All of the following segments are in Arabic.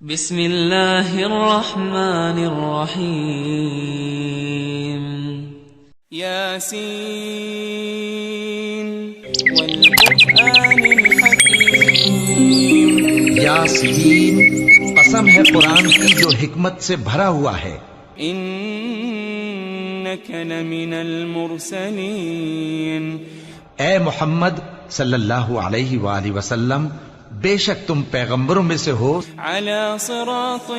بسم الله الرحمن الرحيم ياسين والقرآن الحكيم یاسین، قسم ہے قرآن کی جو حکمت سے بھرا ہوا ہے۔ إنك لمن المرسلين اے محمد صلی اللہ علیہ وآلہ وسلم، بے شک تم پیغمبروں میں سے ہو، على صراط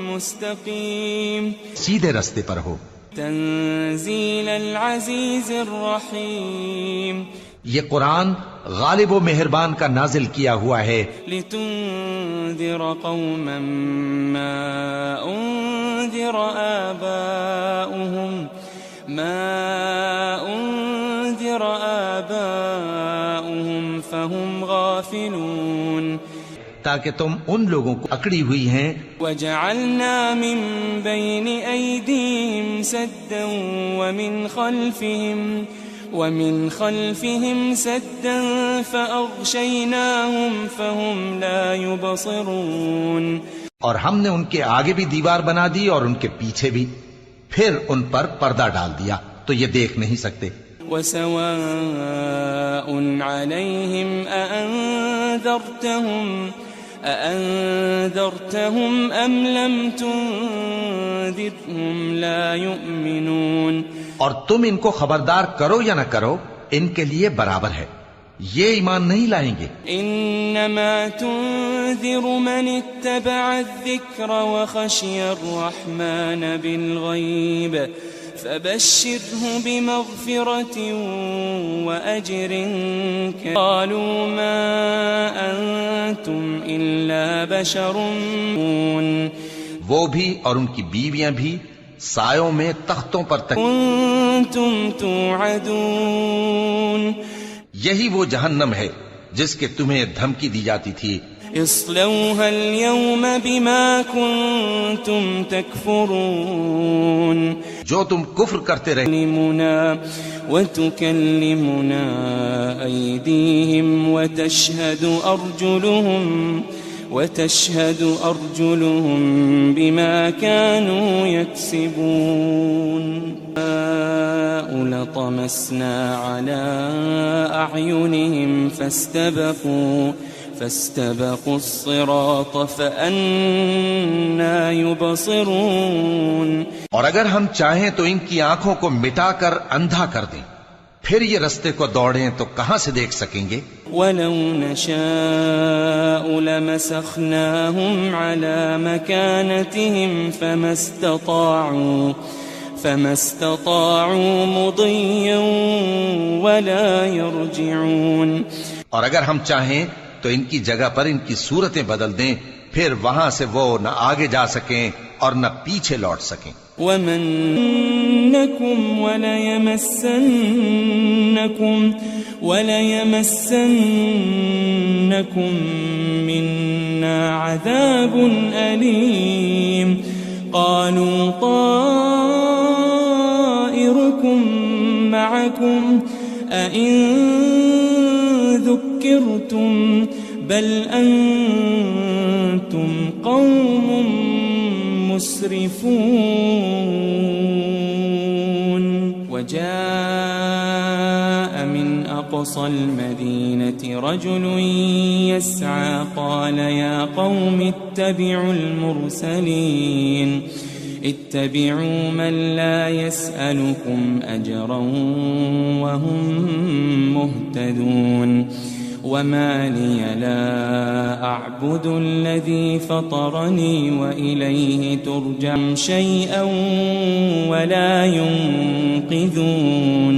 مستقيم سیدھے رستے پر ہو۔ تنزيل العزيز الرحيم یہ قرآن غالب و مہربان کا نازل کیا ہوا ہے، لتنذر قوما ما أنذر آباؤهم فهم غافلون تاکہ تم ان لوگوں کو اکڑی ہوئی ہیں، وجعلنا من بين أيديهم سدا ومن خلفهم سدا فأغشيناهم فهم لا يبصرون اور ہم نے ان کے آگے بھی دیوار بنا دی اور ان کے پیچھے بھی، پھر ان پر پردہ ڈال دیا تو یہ دیکھ نہیں سکتے۔ وسواء عليهم أأنذرتهم أم لم تنذرهم لا يؤمنون اور تم ان کو خبردار کرو یا نہ کرو، ان کے لیے برابر ہے، یہ ایمان نہیں لائیں گے۔ إنما تنذر من اتبع الذكر وخشي الرحمن بالغيب فبشره بمغفرة وأجر كريم قالوا ما أنتم إلا بشر وہ بھی اور ان کی بیویاں بھی سایوں میں تختوں پر تک، كنتم توعدون یہی وہ جہنم ہے جس کے تمہیں دھمکی دی جاتی تھی۔ اصلوها اليوم بما كنتم تكفرون جو تم کفر کرتے رہے، وتكلمنا أيديهم وتشهد أرجلهم بما كانوا يكسبون لطمسنا على أعينهم فاستبقوا الصراط فأنا يبصرون اور اگر ہم چاہیں تو ان کی آنکھوں کو مٹا کر اندھا کر دیں، پھر یہ رستے کو دوڑیں تو کہاں سے دیکھ سکیں گے؟ ولو نشاء لمسخناهم على مكانتهم فما استطاعوا مضيا ولا يرجعون اور اگر ہم چاہیں تو ان کی جگہ پر ان کی صورتیں بدل دیں، پھر وہاں سے وہ نہ آگے جا سکیں اور نہ پیچھے لوٹ سکیں۔ وَمَنَّكُمْ وَلَيَمَسَّنَّكُمْ مِنَّا عَذَابٌ أَلِيمٌ قَالُوا طَائِرُكُمْ مَعَكُمْ أَإِن ذُكِّرْتُمْ بَلْ أَنْتُمْ قَوْمٌ مسرفون وجاء من أقصى المدينة رجل يسعى قال يا قوم اتبعوا من لا يسألكم أجرا وهم مهتدون وما لي لا أعبد الذي فطرني وإليه ترجع شيئا ولا ينقذون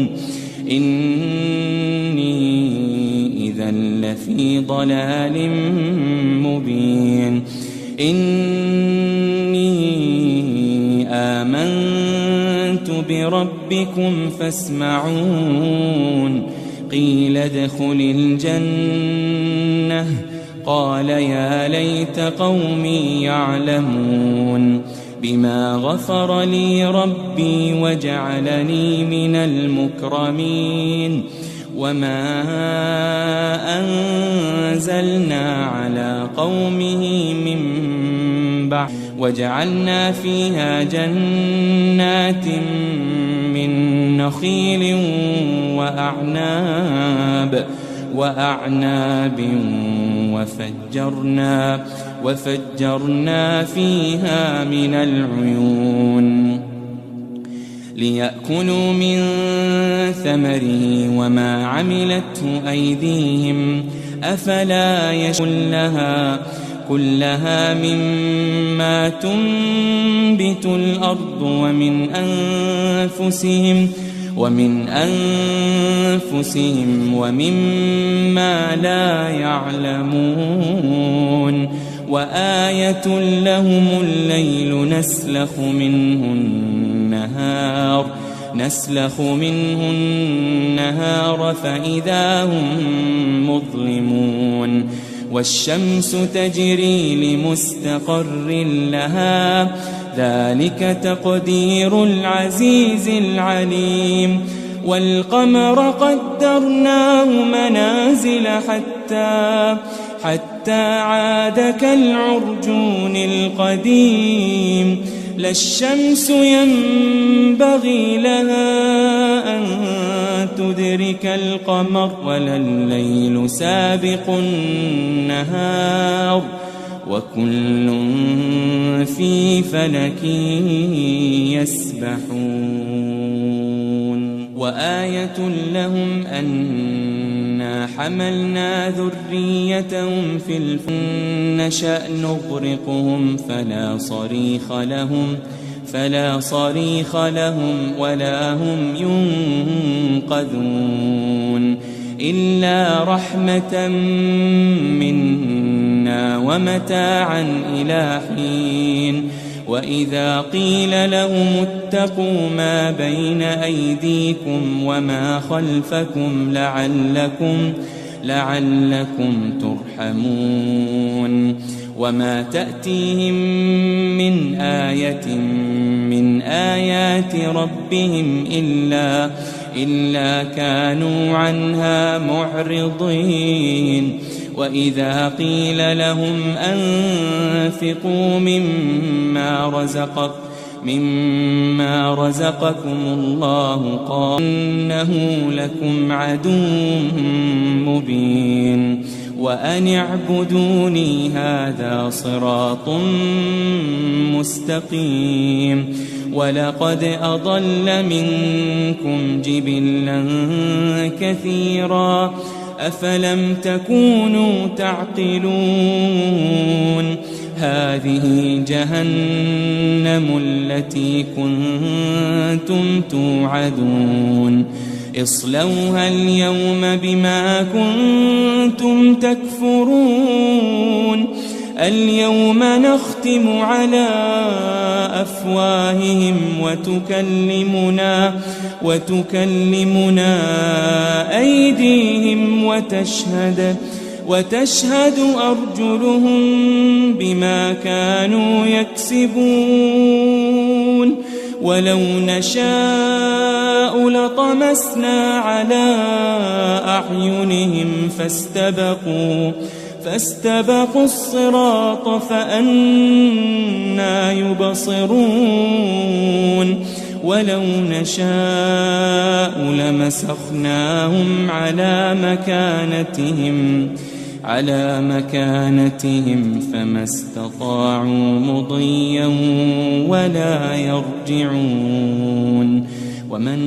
إني إذا لفي ضلال مبين إني آمنت بربكم فاسمعون قيل ادخل الجنة قال يا ليت قومي يعلمون بما غفر لي ربي وجعلني من المكرمين وما أنزلنا على قومه من بعد وجعلنا فيها جنات من نخيل وأعناب وفجرنا فيها من العيون ليأكلوا من ثمره وما عملته أيديهم أفلا يشكرون كلها مما تنبت الأرض ومن أنفسهم ومما لا يعلمون وآية لهم الليل نسلخ منه النهار فإذا هم مظلمون والشمس تجري لمستقر لها ذلك تقدير العزيز العليم والقمر قدرناه منازل حتى عاد كالعرجون القديم لا الشمس ينبغي لها أن تدرك القمر ولا الليل سابق النهار وكل في فلك يسبحون وآية لهم أنا حملنا ذريتهم في الفلك نشأ نغرقهم فلا صريخ لهم ولا هم ينقذون إلا رحمة منا ومتاعا إلى حين وإذا قيل لهم اتقوا ما بين أيديكم وما خلفكم لعلكم ترحمون وما تأتيهم من آية من آيات ربهم إلا كانوا عنها معرضين وإذا قيل لهم أنفقوا مما رزقكم الله قالوا إنه لكم عدو مبين وأن اعبدوني هذا صراط مستقيم ولقد أضل منكم جبلا كثيرا أفلم تكونوا تعقلون هذه جهنم التي كنتم توعدون اصلوها اليوم بما كنتم تكفرون اليوم نختم على أفواههم وتكلمنا أيديهم وتشهد أرجلهم بما كانوا يكسبون ولو نشاء لطمسنا على أعينهم فاستبقوا الصراط فأنى يبصرون ولو نشاء لمسخناهم على مكانتهم فما استطاعوا مضيا ولا يرجعون ومن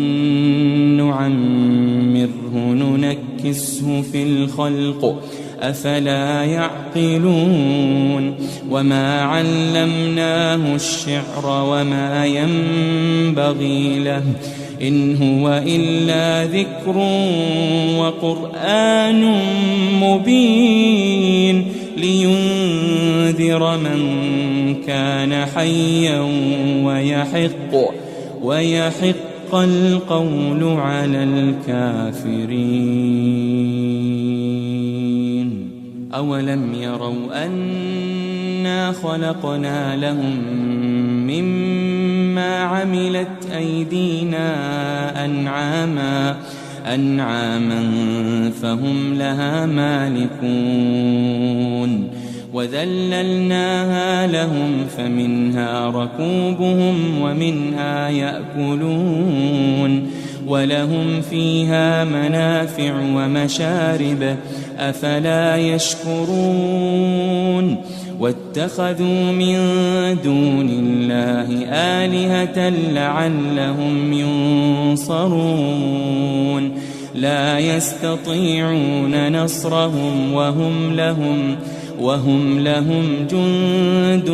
نعمره ننكسه في الخلق أفلا يعقلون وما علمناه الشعر وما ينبغي له إن هو إلا ذكر وقرآن مبين لينذر من كان حيا ويحق القول على الكافرين أولم يروا أنا خلقنا لهم مما عملت أيدينا أنعاما فهم لها مالكون وذللناها لهم فمنها ركوبهم ومنها يأكلون ولهم فيها منافع ومشارب أفلا يشكرون واتخذوا من دون الله آلهة لعلهم ينصرون لا يستطيعون نصرهم وهم لهم جند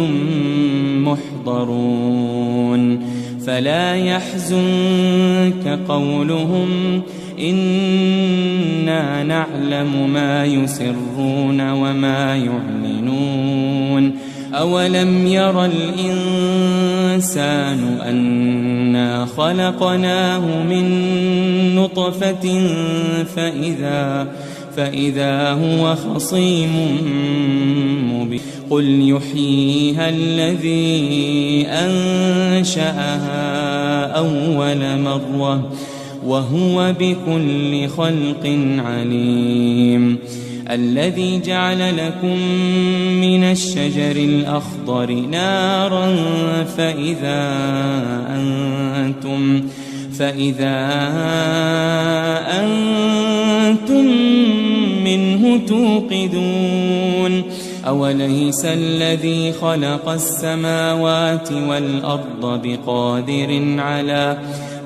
محضرون فلا يحزنك قولهم إنا نعلم ما يسرون وما يعلنون أولم ير الإنسان أنا خلقناه من نطفة فإذا هو خصيم مبين قل يحييها الذي أنشأها أول مرة وهو بكل خلق عليم الذي جعل لكم من الشجر الأخضر نارا فإذا أنتم منه توقدون أوليس الذي خلق السماوات والأرض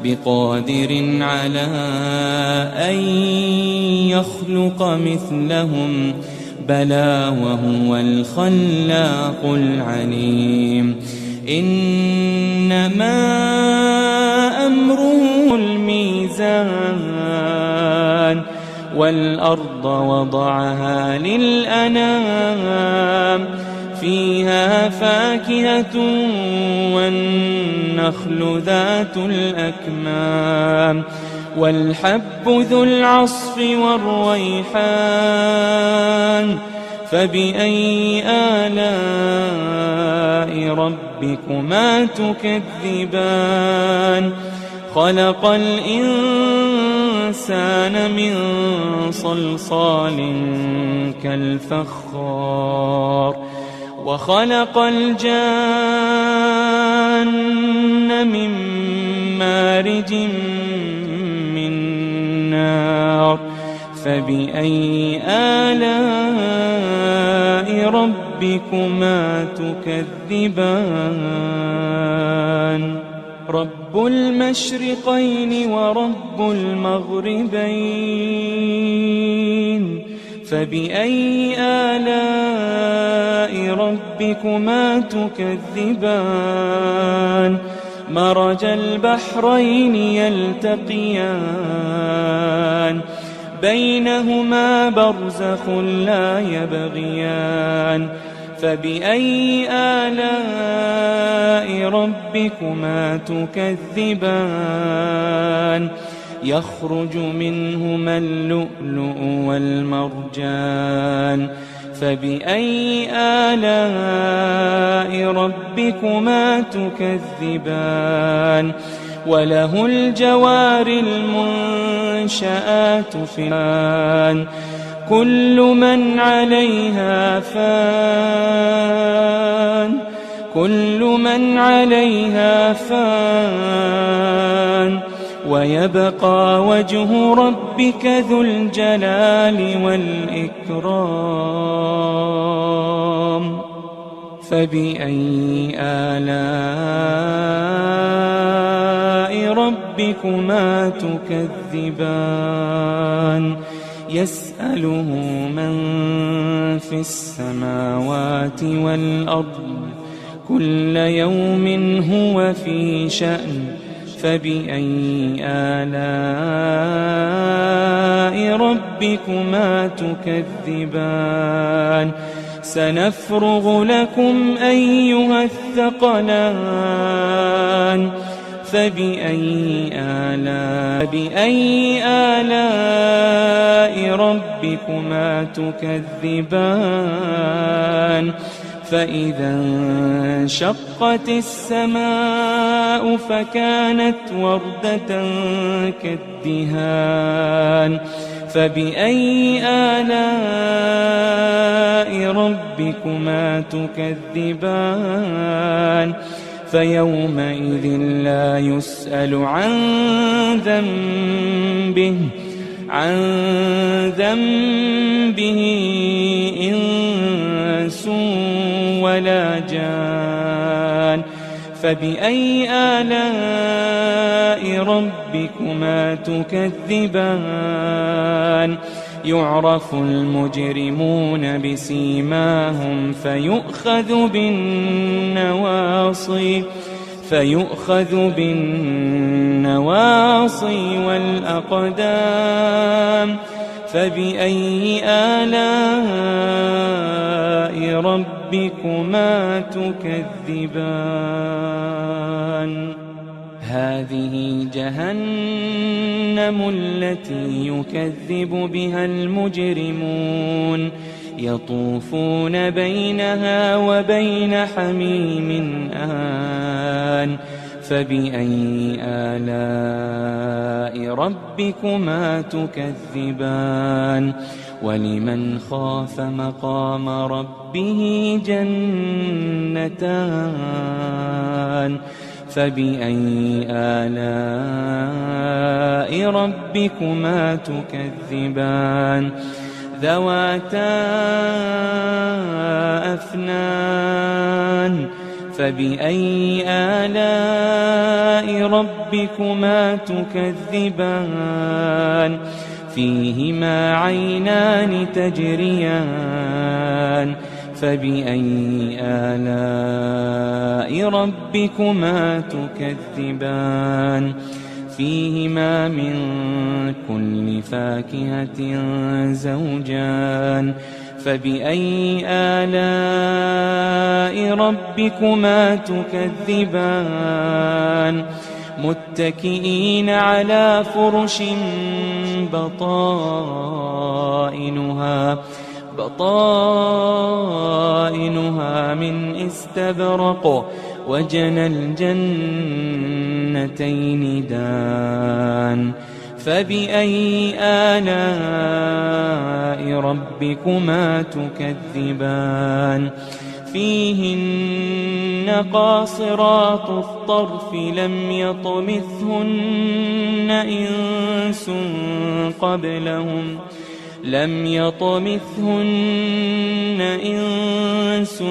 بقادر على أن يخلق مثلهم بلى وهو الخلاق العليم إنما أمره الميزان والأرض وضعها للأنام فيها فاكهة والنخل ذات الأكمام والحب ذو العصف والريحان فبأي آلاء ربكما تكذبان خلق الإنسان من صلصال كالفخار وخلق الجان من مارج من نار فبأي آلاء ربكما تكذبان رب المشرقين ورب المغربين فبأي آلاء ربكما تكذبان مرج البحرين يلتقيان بينهما برزخ لا يبغيان فبأي آلاء ربكما تكذبان يخرج منهما اللؤلؤ والمرجان فبأي آلاء ربكما تكذبان وله الجوار المنشآت في الجنان كل من عليها فان ويبقى وجه ربك ذو الجلال والإكرام فبأي آلاء ربكما تكذبان يسأله من في السماوات والأرض كل يوم هو في شأن فبأي آلاء ربكما تكذبان سنفرغ لكم أيها الثقلان فبأي آلاء ربكما تكذبان فإذا انشقت السماء فكانت وردة كالدهان فبأي آلاء ربكما تكذبان فيومئذ لا يسأل عن ذنبه إنس ولا جان فبأي آلاء ربكما تكذبان يعرف المجرمون بسيماهم فيؤخذ بالنواصي والأقدام فبأي آلاء ربكما تكذبان هذه جهنم التي يكذب بها المجرمون يطوفون بينها وبين حميم آن فبأي آلاء ربكما تكذبان ولمن خاف مقام ربه جنتان فبأي آلاء ربكما تكذبان ذواتا أفنان فبأي آلاء ربكما تكذبان فيهما عينان تجريان فبأي آلاء ربكما تكذبان فيهما من كل فاكهة زوجان فبأي آلاء ربكما تكذبان متكئين على فرش بطائنها من استبرق وجنى الجنتين دان فبأي آلاء ربكما تكذبان فيهن قاصرات الطرف لم يطمثهن إنس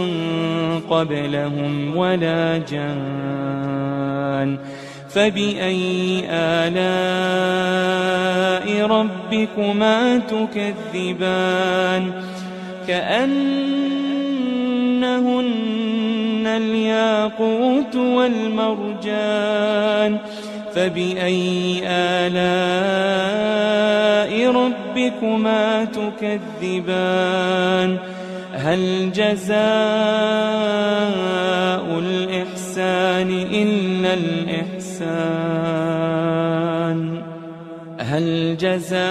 قبلهم ولا جان فبأي آلاء ربكما تكذبان كأنهن الياقوت والمرجان فبأي آلاء ربكما تكذبان هل جزاء الإحسان إلا الإحسان هل جزاء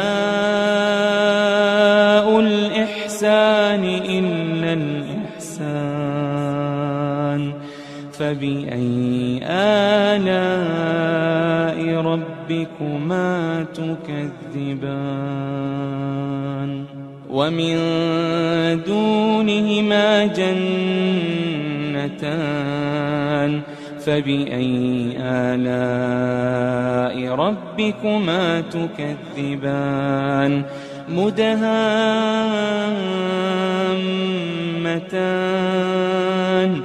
الإحسان إلا الإحسان فبأي آلاء ربكما تكذبان ومن دونهما جنتان فبأي آلاء ربكما تكذبان مدهامتان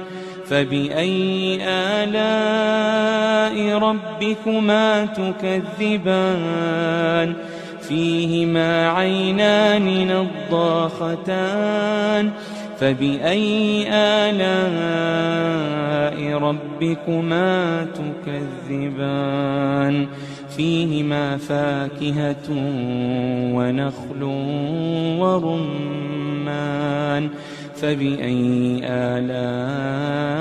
فبأي آلاء ربكما تكذبان فيهما عينان نضاختان فبأي آلاء ربكما تكذبان فيهما فاكهة ونخل ورمان فبأي آلاء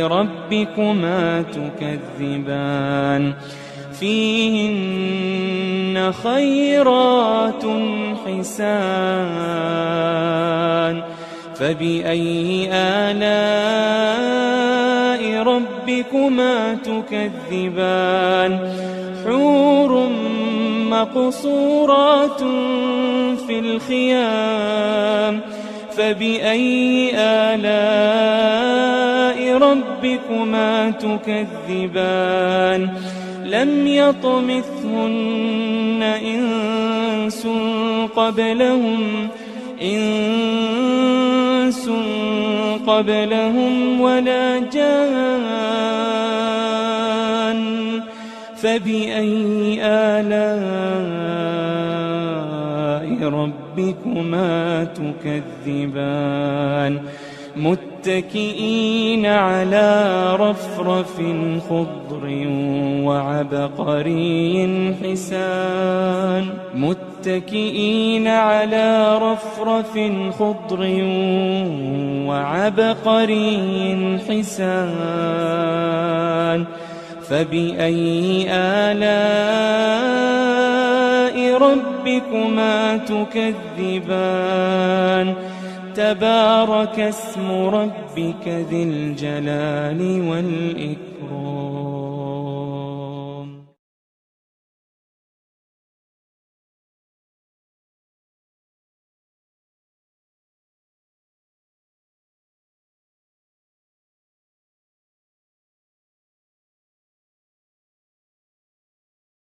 ربكما تكذبان فيهن خيرات حسان فبأي آلاء ربكما تكذبان حور مقصورات في الخيام فبأي آلاء ربكما تكذبان لم يطمثهن إنس قبلهم ولا جان فبأي آلاء ربكما تكذبان متكئين على رفرف خضر وعبقري حسان متكئين على رفرف خضر وعبقري حسان فبأي آلاء ربكما تكذبان تبارك اسم ربك ذي الجلال والإكرام